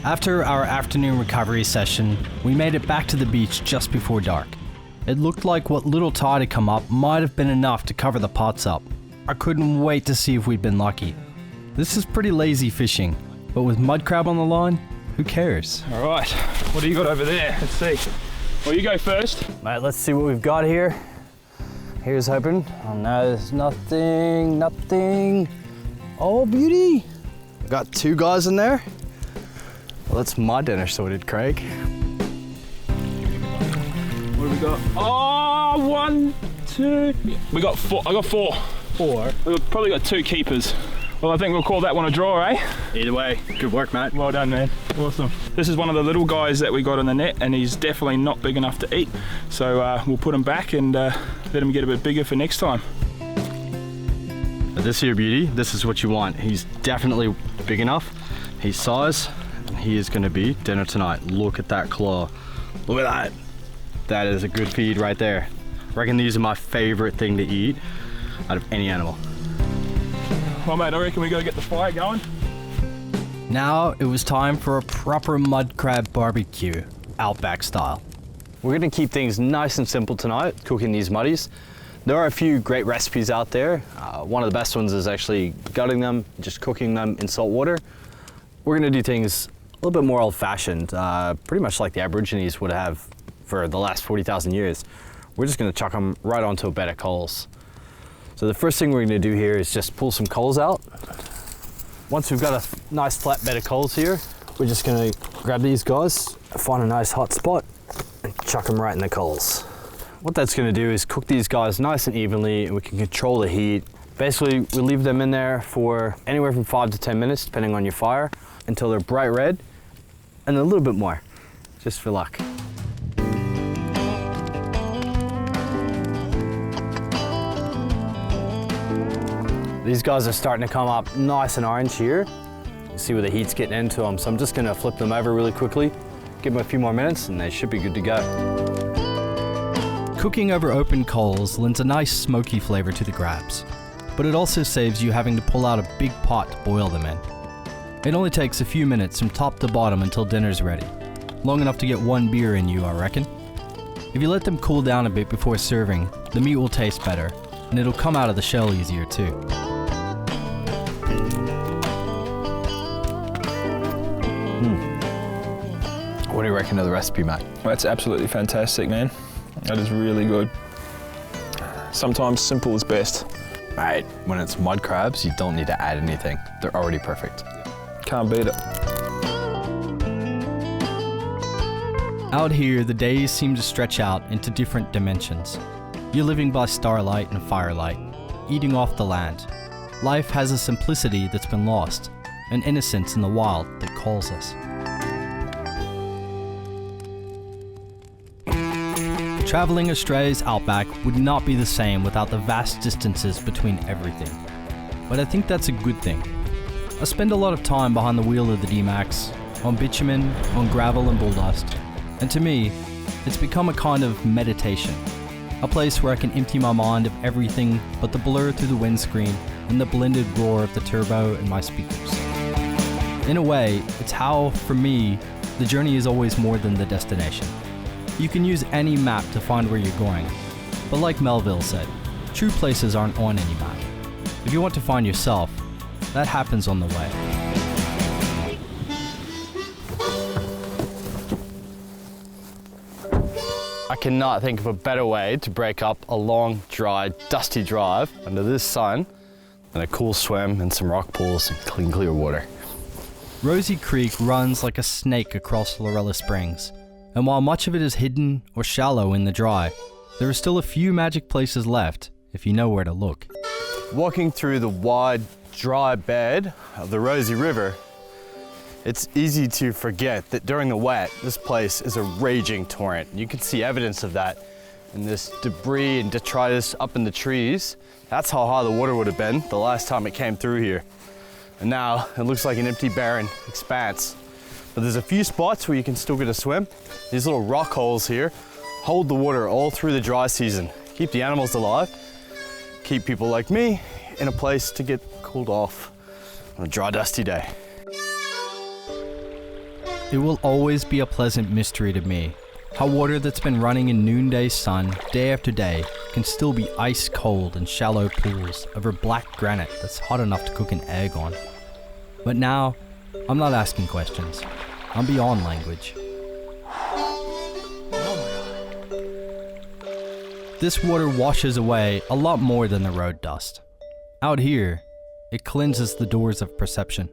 After our afternoon recovery session, we made it back to the beach just before dark. It looked like what little tide had come up might have been enough to cover the pots up. I couldn't wait to see if we'd been lucky. This is pretty lazy fishing, but with mud crab on the line, who cares? All right, what do you got over there? Let's see. Well, you go first. Mate, let's see what we've got here. Here's hoping. Oh no, there's nothing. Oh, beauty. We got 2 guys in there. Well, that's my dinner sorted, Craig. What have we got? Oh, 1, 2. We got 4. I got 4. 4. We've probably got 2 keepers. Well, I think we'll call that one a draw, eh? Either way, good work, mate. Well done, man. Awesome. This is one of the little guys that we got in the net, and he's definitely not big enough to eat. So we'll put him back and let him get a bit bigger for next time. This here beauty, this is what you want. He's definitely big enough. He's size, and he is gonna be dinner tonight. Look at that claw. Look at that. That is a good feed right there. I reckon these are my favorite thing to eat out of any animal. Well, mate, I reckon we gotta get the fire going. Now it was time for a proper mud crab barbecue, Outback style. We're gonna keep things nice and simple tonight, cooking these muddies. There are a few great recipes out there. One of the best ones is actually gutting them, just cooking them in salt water. We're gonna do things a little bit more old-fashioned, pretty much like the Aborigines would have for the last 40,000 years. We're just gonna chuck them right onto a bed of coals. So the first thing we're gonna do here is just pull some coals out. Once we've got a nice flat bed of coals here, we're just gonna grab these guys, find a nice hot spot, and chuck them right in the coals. What that's gonna do is cook these guys nice and evenly, and we can control the heat. Basically, we leave them in there for anywhere from 5 to 10 minutes, depending on your fire, until they're bright red, and a little bit more, just for luck. These guys are starting to come up nice and orange here. You see where the heat's getting into them, so I'm just gonna flip them over really quickly, give them a few more minutes, and they should be good to go. Cooking over open coals lends a nice smoky flavor to the crabs, but it also saves you having to pull out a big pot to boil them in. It only takes a few minutes from top to bottom until dinner's ready. Long enough to get 1 beer in you, I reckon. If you let them cool down a bit before serving, the meat will taste better, and it'll come out of the shell easier too. What do you reckon of the recipe, Matt? That's absolutely fantastic, man. That is really good. Sometimes simple is best. Right, when it's mud crabs, you don't need to add anything. They're already perfect. Can't beat it. Out here, the days seem to stretch out into different dimensions. You're living by starlight and firelight, eating off the land. Life has a simplicity that's been lost, an innocence in the wild that calls us. Traveling Australia's outback would not be the same without the vast distances between everything. But I think that's a good thing. I spend a lot of time behind the wheel of the D-Max, on bitumen, on gravel and bulldust, and to me, it's become a kind of meditation. A place where I can empty my mind of everything but the blur through the windscreen and the blended roar of the turbo and my speakers. In a way, it's how, for me, the journey is always more than the destination. You can use any map to find where you're going, but like Melville said, true places aren't on any map. If you want to find yourself, that happens on the way. I cannot think of a better way to break up a long, dry, dusty drive under this sun than a cool swim in some rock pools and clear water. Rosie Creek runs like a snake across Lorella Springs, and while much of it is hidden or shallow in the dry, there are still a few magic places left if you know where to look. Walking through the wide, dry bed of the Rosie River, it's easy to forget that during the wet, this place is a raging torrent. You can see evidence of that in this debris and detritus up in the trees. That's how high the water would have been the last time it came through here. And now it looks like an empty, barren expanse. But there's a few spots where you can still get a swim. These little rock holes here hold the water all through the dry season, keep the animals alive, keep people like me in a place to get cooled off on a dry, dusty day. It will always be a pleasant mystery to me how water that's been running in noonday sun day after day can still be ice cold in shallow pools over black granite that's hot enough to cook an egg on. But now, I'm not asking questions. I'm beyond language. This water washes away a lot more than the road dust. Out here, it cleanses the doors of perception.